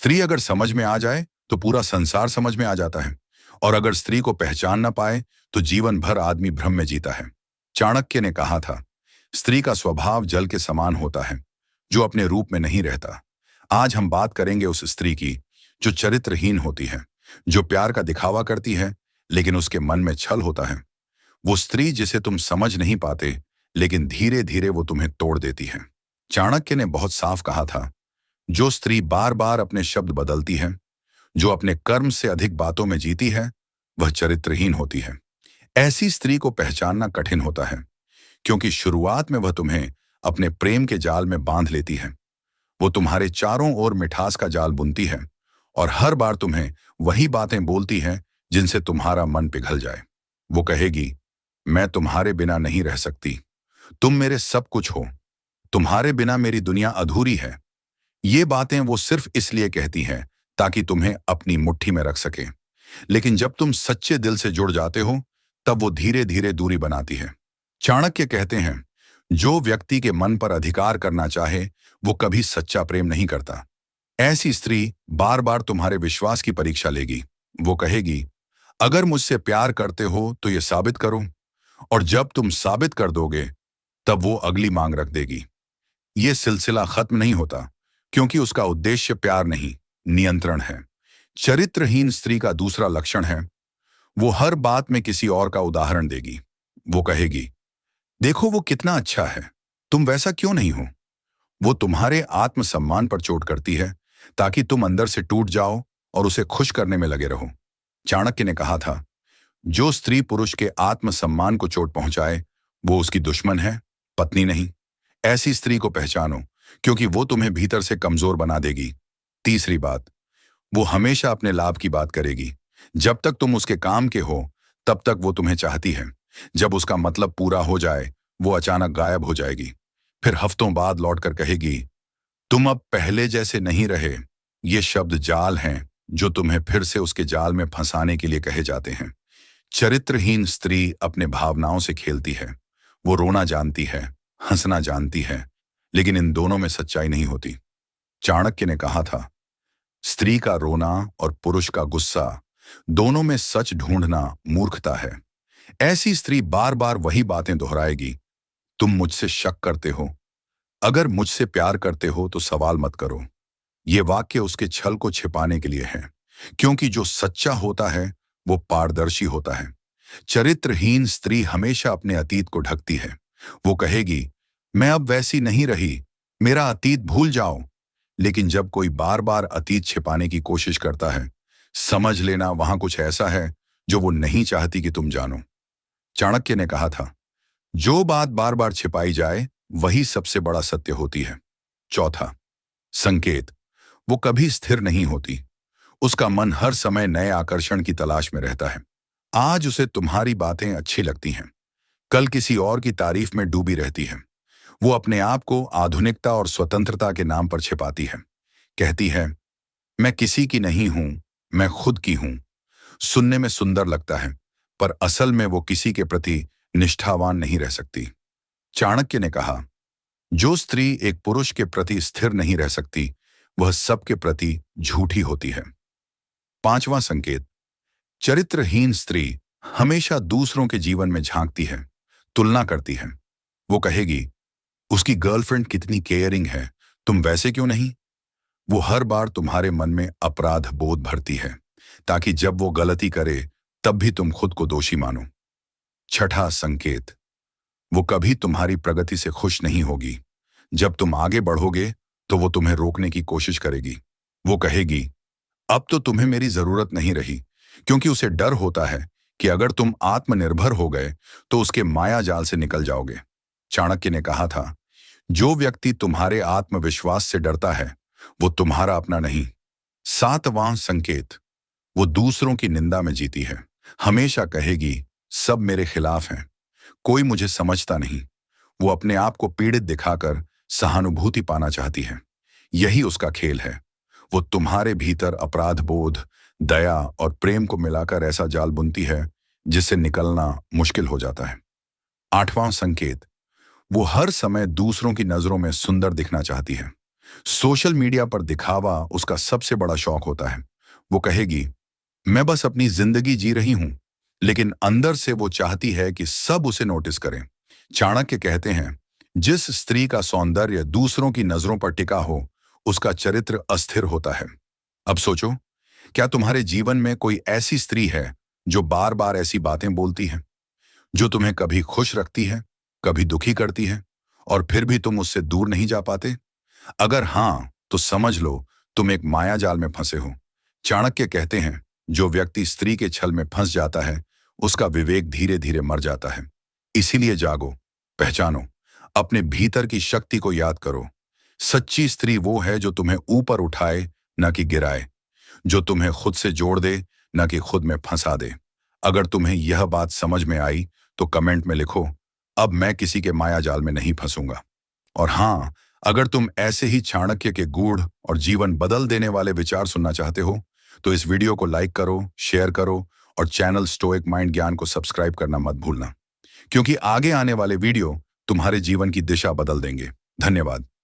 स्त्री अगर समझ में आ जाए तो पूरा संसार समझ में आ जाता है, और अगर स्त्री को पहचान ना पाए तो जीवन भर आदमी भ्रम में जीता है। चाणक्य ने कहा था, स्त्री का स्वभाव जल के समान होता है, जो अपने रूप में नहीं रहता। आज हम बात करेंगे उस स्त्री की जो चरित्रहीन होती है, जो प्यार का दिखावा करती है लेकिन उसके मन में छल होता है। वो स्त्री जिसे तुम समझ नहीं पाते, लेकिन धीरे धीरे वो तुम्हें तोड़ देती है। चाणक्य ने बहुत साफ कहा था, जो स्त्री बार बार अपने शब्द बदलती है, जो अपने कर्म से अधिक बातों में जीती है, वह चरित्रहीन होती है। ऐसी स्त्री को पहचानना कठिन होता है, क्योंकि शुरुआत में वह तुम्हें अपने प्रेम के जाल में बांध लेती है। वो तुम्हारे चारों ओर मिठास का जाल बुनती है और हर बार तुम्हें वही बातें बोलती है जिनसे तुम्हारा मन पिघल जाए। वो कहेगी, मैं तुम्हारे बिना नहीं रह सकती, तुम मेरे सब कुछ हो, तुम्हारे बिना मेरी दुनिया अधूरी है। ये बातें वो सिर्फ इसलिए कहती हैं ताकि तुम्हें अपनी मुट्ठी में रख सके। लेकिन जब तुम सच्चे दिल से जुड़ जाते हो, तब वो धीरे धीरे दूरी बनाती है। चाणक्य कहते हैं, जो व्यक्ति के मन पर अधिकार करना चाहे वो कभी सच्चा प्रेम नहीं करता। ऐसी स्त्री बार बार तुम्हारे विश्वास की परीक्षा लेगी। वो कहेगी, अगर मुझसे प्यार करते हो तो ये साबित करो, और जब तुम साबित कर दोगे तब वो अगली मांग रख देगी। ये सिलसिला खत्म नहीं होता, क्योंकि उसका उद्देश्य प्यार नहीं, नियंत्रण है। चरित्रहीन स्त्री का दूसरा लक्षण है, वो हर बात में किसी और का उदाहरण देगी। वो कहेगी, देखो वो कितना अच्छा है, तुम वैसा क्यों नहीं हो। वो तुम्हारे आत्मसम्मान पर चोट करती है ताकि तुम अंदर से टूट जाओ और उसे खुश करने में लगे रहो। चाणक्य ने कहा था, जो स्त्री पुरुष के आत्मसम्मान को चोट पहुंचाए वो उसकी दुश्मन है, पत्नी नहीं। ऐसी स्त्री को पहचानो, क्योंकि वो तुम्हें भीतर से कमजोर बना देगी। तीसरी बात, वो हमेशा अपने लाभ की बात करेगी। जब तक तुम उसके काम के हो तब तक वो तुम्हें चाहती है। जब उसका मतलब पूरा हो जाए वो अचानक गायब हो जाएगी। फिर हफ्तों बाद लौटकर कहेगी, तुम अब पहले जैसे नहीं रहे। ये शब्द जाल हैं जो तुम्हें फिर से उसके जाल में फंसाने के लिए कहे जाते हैं। चरित्रहीन स्त्री अपने भावनाओं से खेलती है। वो रोना जानती है, हंसना जानती है, लेकिन इन दोनों में सच्चाई नहीं होती। चाणक्य ने कहा था, स्त्री का रोना और पुरुष का गुस्सा दोनों में सच ढूंढना मूर्खता है। ऐसी स्त्री बार बार वही बातें दोहराएगी, तुम मुझसे शक करते हो, अगर मुझसे प्यार करते हो तो सवाल मत करो। ये वाक्य उसके छल को छिपाने के लिए है, क्योंकि जो सच्चा होता है वो पारदर्शी होता है। चरित्रहीन स्त्री हमेशा अपने अतीत को ढकती है। वो कहेगी, मैं अब वैसी नहीं रही, मेरा अतीत भूल जाओ। लेकिन जब कोई बार बार अतीत छिपाने की कोशिश करता है, समझ लेना वहां कुछ ऐसा है जो वो नहीं चाहती कि तुम जानो। चाणक्य ने कहा था, जो बात बार बार छिपाई जाए वही सबसे बड़ा सत्य होती है। चौथा, संकेत, वो कभी स्थिर नहीं होती। उसका मन हर समय नए आकर्षण की तलाश में रहता है। आज उसे तुम्हारी बातें अच्छी लगती हैं, कल किसी और की तारीफ में डूबी रहती है। वो अपने आप को आधुनिकता और स्वतंत्रता के नाम पर छिपाती है। कहती है, मैं किसी की नहीं हूं, मैं खुद की हूं। सुनने में सुंदर लगता है, पर असल में वो किसी के प्रति निष्ठावान नहीं रह सकती। चाणक्य ने कहा, जो स्त्री एक पुरुष के प्रति स्थिर नहीं रह सकती वह सबके प्रति झूठी होती है। पांचवां संकेत, चरित्रहीन स्त्री हमेशा दूसरों के जीवन में झांकती है, तुलना करती है। वो कहेगी, उसकी गर्लफ्रेंड कितनी केयरिंग है, तुम वैसे क्यों नहीं। वो हर बार तुम्हारे मन में अपराध बोध भरती है, ताकि जब वो गलती करे तब भी तुम खुद को दोषी मानो। छठा संकेत, वो कभी तुम्हारी प्रगति से खुश नहीं होगी। जब तुम आगे बढ़ोगे तो वो तुम्हें रोकने की कोशिश करेगी। वो कहेगी, अब तो तुम्हें मेरी जरूरत नहीं रही, क्योंकि उसे डर होता है कि अगर तुम आत्मनिर्भर हो गए तो उसके माया जाल से निकल जाओगे। चाणक्य ने कहा था, जो व्यक्ति तुम्हारे आत्मविश्वास से डरता है वो तुम्हारा अपना नहीं। सातवां संकेत, वो दूसरों की निंदा में जीती है। हमेशा कहेगी, सब मेरे खिलाफ हैं, कोई मुझे समझता नहीं। वो अपने आप को पीड़ित दिखाकर सहानुभूति पाना चाहती है। यही उसका खेल है। वो तुम्हारे भीतर अपराध बोध, दया और प्रेम को मिलाकर ऐसा जाल बुनती है जिससे निकलना मुश्किल हो जाता है। आठवां संकेत, वो हर समय दूसरों की नजरों में सुंदर दिखना चाहती है। सोशल मीडिया पर दिखावा उसका सबसे बड़ा शौक होता है। वो कहेगी, मैं बस अपनी जिंदगी जी रही हूं, लेकिन अंदर से वो चाहती है कि सब उसे नोटिस करें। चाणक्य कहते हैं, जिस स्त्री का सौंदर्य दूसरों की नजरों पर टिका हो, उसका चरित्र अस्थिर होता है। अब सोचो, क्या तुम्हारे जीवन में कोई ऐसी स्त्री है जो बार बार ऐसी बातें बोलती है, जो तुम्हें कभी खुश रखती है, कभी दुखी करती है, और फिर भी तुम उससे दूर नहीं जा पाते? अगर हाँ, तो समझ लो तुम एक माया जाल में फंसे हो। चाणक्य कहते हैं, जो व्यक्ति स्त्री के छल में फंस जाता है, उसका विवेक धीरे धीरे मर जाता है। इसीलिए जागो, पहचानो, अपने भीतर की शक्ति को याद करो। सच्ची स्त्री वो है जो तुम्हें ऊपर उठाए, न कि गिराए, जो तुम्हें खुद से जोड़ दे, न कि खुद में फंसा दे। अगर तुम्हें यह बात समझ में आई, तो कमेंट में लिखो, अब मैं किसी के माया जाल में नहीं फंसूंगा। और हाँ, अगर तुम ऐसे ही चाणक्य के गूढ़ और जीवन बदल देने वाले विचार सुनना चाहते हो, तो इस वीडियो को लाइक करो, शेयर करो, और चैनल स्टोइक माइंड ज्ञान को सब्सक्राइब करना मत भूलना, क्योंकि आगे आने वाले वीडियो तुम्हारे जीवन की दिशा बदल देंगे। धन्यवाद।